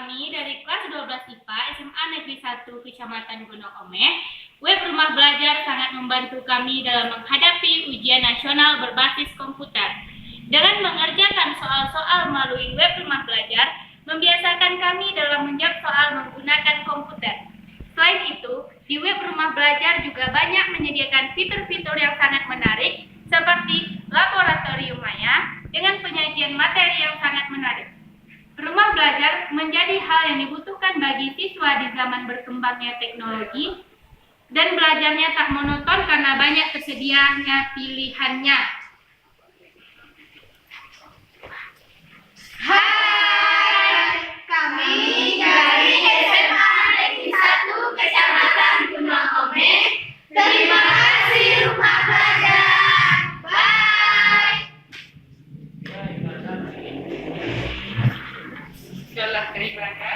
kami dari kelas 12 IPA SMA Negeri 1 Kecamatan Gunung Omeh, web rumah belajar sangat membantu kami dalam menghadapi ujian nasional berbasis komputer. Dengan mengerjakan soal-soal melalui web rumah belajar, membiasakan kami dalam menjawab soal menggunakan komputer. Selain itu, di web rumah belajar juga banyak menyediakan fitur-fitur yang sangat menarik, seperti laboratorium maya dengan penyajian materi yang sangat menarik. Rumah belajar menjadi hal yang dibutuhkan bagi siswa di zaman berkembangnya teknologi dan belajarnya tak monoton karena banyak tersedianya pilihannya. Hai, kami dari SMA Negeri 1 Kecamatan Gunung Omeh. Terima kasih rumah belajar. Bye. Telah terima kasih.